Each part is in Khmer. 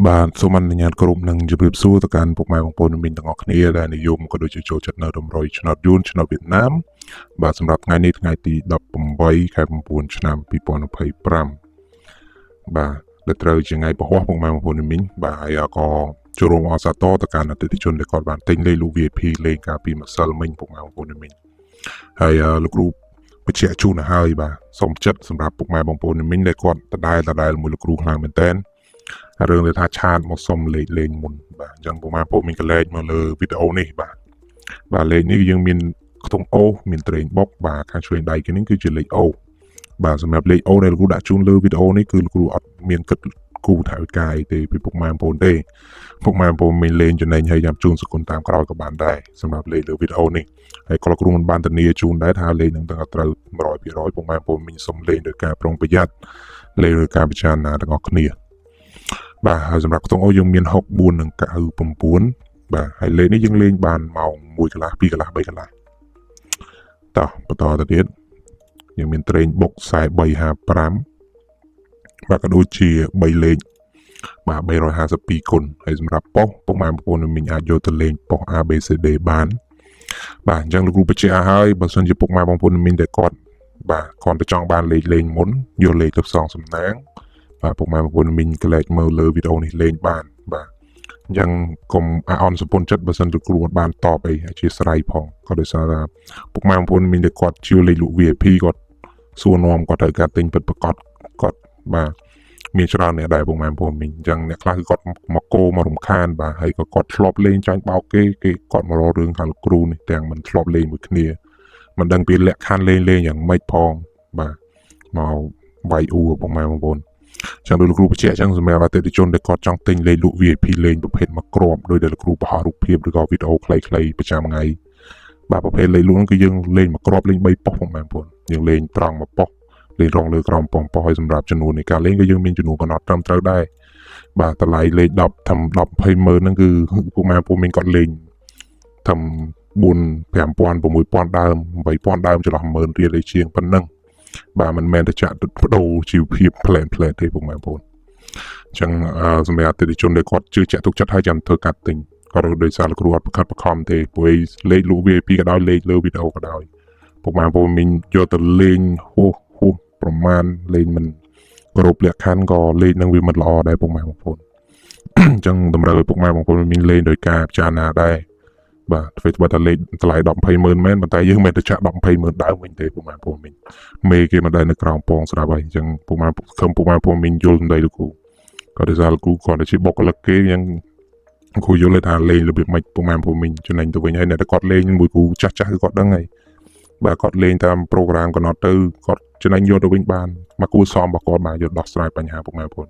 បាទសូមអនុញ្ញាតគ្រប់នឹងជម្រាបសួរទៅកាន់ពុកម៉ែបងប្អូនមីងទាំងអស់គ្នាដែលនិយមក៏ដូចជាចូលចិត្តនៅរំរយឆ្នោតយួនឆ្នោតវៀតណាមបាទសម្រាប់ថ្ងៃនេះថ្ងៃទី18ខែ9ឆ្នាំ2025បាទដែលត្រូវជាថ្ងៃពហុពុកម៉ែបងប្អូនមីងបាទហើយក៏ចូលរួមអបសាទរទៅកាន់អតិថិជនដែលគាត់បានទិញលេខលូ VIP លេខកាលពីម្សិលមិញពុកម៉ែបងប្អូនមីងហើយលោកគ្រូបញ្ជាក់ជូនទៅហើយបាទសូមចិត្តសម្រាប់ពុកម៉ែបងប្អូនមីងដែលគាត់ដដែលមួយលោកគ្រូខ្លាំងមែនតើរឿងដែលថាឆាតមកសុំលេខលេងមុនបាទអញ្ចឹងពុកម៉ែបងប្អូនមីងក៏លេខមកលើវីដេអូនេះបាទលេខនេះយើងមានខ្ទង់អូមានត្រេងបុកបាទខាងឆ្វេងដៃគេនេះគឺជាលេខអូបាទសម្រាប់លេខអូដែលលោកគ្រូដាក់ជូនលើវីដេអូនេះគឺលោកគ្រូអត់មានគិតគូថវិកាទេពីពុកម៉ែបងប្អូនទេពុកម៉ែបងប្អូនមានលេងចំណេញហើយចាំជូនសគុណតាមក្រោយក៏បានដែរសម្រាប់លេខលើវីដេអូនេះហើយក៏លោកគ្រូមិនបានធានាជូនដែរថាលេខនឹងត្រូវ100%ពុកម៉ែបងប្អូនមានសុំលេងដោយការប្រុងប្រយ័ត្នលេខដោយការពិចារណាទាំងអស់គ្នាបាទហើយសម្រាប់ខ្ទង់អូយើងមាន64និង99បាទហើយលេខនេះយើងលេងបានម៉ោង1កន្លះ2កន្លះ3កន្លះតោះបន្តទៅទៀតយើងមានត្រេងបុក4355បាទក៏ដូចជា3លេខបាទ352គុណហើយសម្រាប់ប៉ុសពុកម៉ែបងប្អូនmìnhអាចយកទៅលេងប៉ុស ABCD បានបាទអញ្ចឹងលោកគ្រូបញ្ជាក់ឲ្យបើសិនជាពុកម៉ែបងប្អូនmìnhតែគាត់បាទគាត់ទៅចង់បានលេខលេងមុនយកលេខទៅផ្សងសំណាងបាទពុកម៉ែបងប្អូនមីងក្លែកមើលលើវីដេអូនេះលេងបានបាទអញ្ចឹងកុំអាអន់សពុនចិត្តបើសិនលោកគ្រូអត់បានតបអីអធិស្ឋានផងក៏ដោយសារថាពុកម៉ែបងប្អូនមីងដែលគាត់ជឿលេខលក់ VIP គាត់សួរនាំគាត់ត្រូវការទិញពិតប្រាកដគាត់បាទមានច្រើនអ្នកដែរពុកម៉ែបងប្អូនមីងអញ្ចឹងអ្នកខ្លះគឺគាត់មកគោមករំខានបាទហើយក៏គាត់ធ្លាប់លេងចាញ់បោកគេគាត់មករករឿងខាងលោកគ្រូនេះទាំងមិនធ្លាប់លេងមួយគ្នាមិនដឹងពីលក្ខខណ្ឌលេងយ៉ាងម៉េចផងបាទមកវាយអ៊ូពុកម៉ែបងប្អូនចឹងដោយលោកគ្រូបញ្ជាក់ចឹងសម្រាប់អតិថិជនដែលគាត់ចង់ទិញលេខលក់ VIP លេងប្រភេទមួយគ្រាប់ដោយដែលលោកគ្រូបង្ហោះរូបភាពឬក៏វីដេអូខ្លីៗប្រចាំថ្ងៃបាទប្រភេទលេខលក់ហ្នឹងគឺយើងលេងមួយគ្រាប់លេង3ប៉ុសបងប្អូនយើងលេងត្រង់មួយប៉ុសលេងរងលើក្រោមប៉ុសហើយសម្រាប់ចំនួននៃការលេងក៏យើងមានចំនួនកំណត់ត្រឹមត្រូវដែរបាទតម្លៃលេខ10ធ្វើ10 20ម៉ឺនហ្នឹងគឺពួកម៉ែពួកមីងគាត់លេងធ្វើ4 5000 6000ដើម8000ដើមចន្លោះ10000រៀលឯជាងប៉ុណ្ណឹងបាទមិនមែនតែចាក់ទឹកបដូរជីវភាពផ្លែនទេពុកម៉ែបងប្អូនអញ្ចឹងសម្រាប់អតិថិជនដែលគាត់ជឿជាក់ទុកចិត្តហើយចាំធ្វើកាត់ទិញគាត់ដោយសារលោកគ្រូអត់ប្រកាសបខំទេព្រោះលេខលក់ VIP ក៏ដោយលេខលើវីដេអូក៏ដោយពុកម៉ែបងប្អូនមីងយកទៅលេងហួសប្រមាណលេងមិនគ្រប់លក្ខខណ្ឌក៏លេខនឹងវាមិនល្អដែរពុកម៉ែបងប្អូនអញ្ចឹងតម្រូវឲ្យពុកម៉ែបងប្អូនមីងលេងដោយការពិចារណាដែរបាទធ្វើបើតែលេខតម្លៃ10 20ម៉ឺនមែនប៉ុន្តែយើងមិនទៅចាក់10 20ម៉ឺនដើមវិញទេពុកម៉ែបងប្អូនមីងមេគេមិនដែលនៅក្រោមពងស្រាប់ហើយអញ្ចឹងពុកម៉ែបងប្អូនមីងយល់សម្ដីលោកគ្រូក៏ដោយសារលោកគ្រូគាត់ជាបុគ្គលិកគេយ៉ាងគ្រូយល់ថាលេងរបៀបម៉េចពុកម៉ែបងប្អូនមីងចំណេញទៅវិញហើយអ្នកដែលគាត់លេងមួយគ្រូចាស់គឺគាត់ដឹងហើយបាទគាត់លេងតាមប្រូក្រាមកំណត់ទៅគាត់ចំណេញយកទៅវិញបានមកគួរសមរបស់គាត់បានយកដោះស្រាយបញ្ហាពុកម៉ែបងប្អូន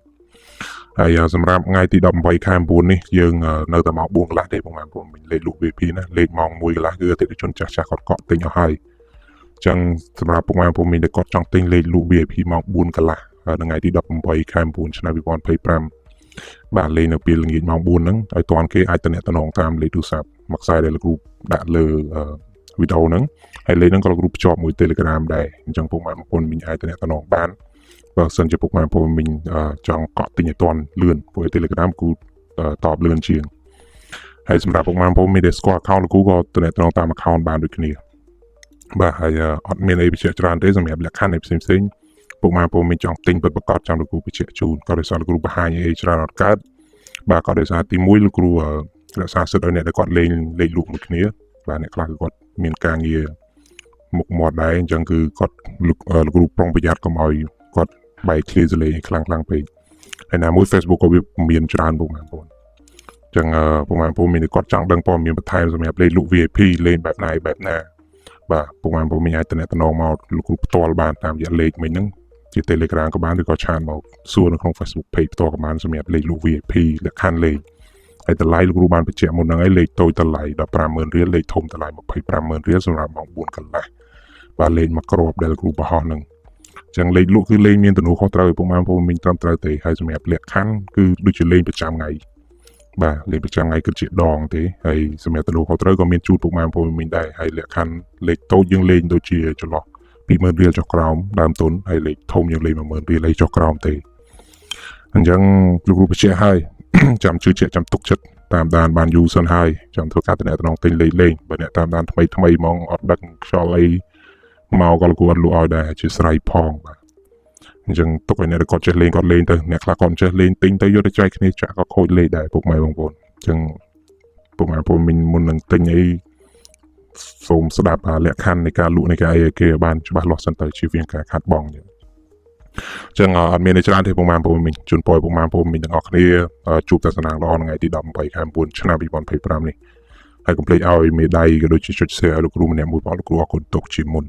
ហើយសម្រាប់ថ្ងៃទី18ខែ9នេះយើងនៅតែម៉ោង4កន្លះទេពុកម៉ែបងប្អូនលេខលក់ VIP ណាលេខម៉ោង1កន្លះគឺអតិថិជនចាស់គាត់កក់ទិញអស់ហើយអញ្ចឹងសម្រាប់ពុកម៉ែបងប្អូនដែលគាត់ចង់ទិញលេខលក់ VIP ម៉ោង4កន្លះថ្ងៃទី18ខែ9ឆ្នាំ2025បាទលេខនៅពេលល្ងាចម៉ោង4ហ្នឹងឲ្យតាន់គេអាចតំណតាមលេខទូរស័ព្ទមួយខ្សែដែលលោកគ្រូដាក់លើវីដេអូហ្នឹងហើយលេខហ្នឹងក៏លោកគ្រូភ្ជាប់មួយ Telegram ដែរអញ្ចឹងពុកម៉ែបងប្អូនមីងអាចតំណបានបើសិនជាពុកម៉ែបងប្អូនមីងចង់កក់ទិញឲ្យតាន់លឿនព្រោះ Telegram គូតបលឿនជាងហើយសម្រាប់ពុកម៉ែបងប្អូនមានតែស្គាល់ account លោកគ្រូក៏តំណតាម account បានដូចគ្នាបាទហើយអត់មានអីបញ្ជាក់ច្រើនទេសម្រាប់លក្ខខណ្ឌឯផ្សេងពុកម៉ែបងប្អូនមានចង់ទិញពិតប្រាកដចាំលោកគ្រូបញ្ជាក់ជូនក៏ដោយសារលោកគ្រូបង្ហាញអីច្រើនអត់កើតបាទក៏ដោយសារទី1លោកគ្រូរក្សាសិទ្ធិឲ្យអ្នកដែលគាត់លេងលេខលក់មួយគ្នាបាទអ្នកខ្លះគឺគាត់មានការងារមុខមាត់ដែរអញ្ចឹងគឺគាត់លោកគ្រូប្រុងប្រយ័ត្នកុំឲ្យគាត់បែកឃ្លាសលេងខ្លាំងពេកហើយណាមួយ Facebook ក៏វាមានច្រើនពុកម៉ែបងប្អូនអញ្ចឹងពុកម៉ែបងប្អូនមានតែគាត់ចង់ដឹងព័ត៌មានបន្ថែមសម្រាប់លេខលក់ VIP លេងបែបណាបាទពុកម៉ែបងប្អូនមានអាចតំណមកលោកគ្រូផ្ទាល់បានតាមរយៈលេខមិញហ្នឹងជា Telegram ក៏បានឬក៏ឆាតមកសួរនៅក្នុង Facebook page ផ្ទាល់ក៏បានសម្រាប់លេខលក់ VIP លក្ខខណ្ឌលេខហើយតម្លៃលោកគ្រូបានបញ្ជាក់មុនហ្នឹងហើយលេខតូចតម្លៃ150,000រៀលលេខធំតម្លៃ250,000រៀលសម្រាប់ម៉ោង4កន្លះបាទលេខមួយគ្រាប់ដែលលោកគ្រូបោះហ្នឹងអញ្ចឹងលេខលក់គឺលេខមានទំនួលខុសត្រូវឲ្យពុកម៉ែបងប្អូនមីងត្រឹមត្រូវទេហើយសម្រាប់លក្ខខណ្ឌគឺដូចជាលេខប្រចាំថ្ងៃបាទលេខប្រចាំថ្ងៃគឺជាដងទេហើយសម្រាប់ទំនួលខុសត្រូវក៏មានជូនពុកម៉ែបងប្អូនមីងដែរហើយលក្ខខណ្ឌលេខតូចយើងលេងដូចជាចន្លោះ20000រៀលចុះក្រោមដើមទុនហើយលេខធំយើងលេង10000រៀលអីចុះក្រោមទេអញ្ចឹងលោកគ្រូបញ្ជាក់ឲ្យ ចាំជឿជាក់ចាំទុកចិត្តតាមដានបានយូរសិនហើយចាំធ្វើការតំណែងទិញលេងបើអ្នកតាមដានថ្មីហ្មងអត់ដឹកខ្យល់អីមកក៏គួរលក់ឲ្យដែរជាស្រ័យផងបាទអញ្ចឹងទុកឲ្យអ្នកគាត់ចេះលេងគាត់លេងទៅអ្នកខ្លះគាត់ចេះលេងទិញទៅយកទៅចែកគ្នាចាក់ក៏ខូចលេខដែរពុកម៉ែបងប្អូនអញ្ចឹងពុកម៉ែបងប្អូនមិញមុននឹងទិញអីសូមស្ដាប់លក្ខខណ្ឌនៃការលក់នៃការអីគេបានច្បាស់លាស់សិនទៅជៀសវាងការខាត់បងចឹងអត់មានអីច្រើនទេពុកម៉ែបងប្អូនមិញជូនពរពុកម៉ែបងប្អូនមិញទាំងអស់គ្នាជួបតែសំណាងល្អនៅថ្ងៃទី18ខែ9ឆ្នាំ2025នេះហើយកុំភ្លេចឲ្យមេដៃក៏ដូចជាចុច share ឲ្យលោកគ្រូម្នាក់មួយផងលោកគ្រូអរគុណទុកជាមុន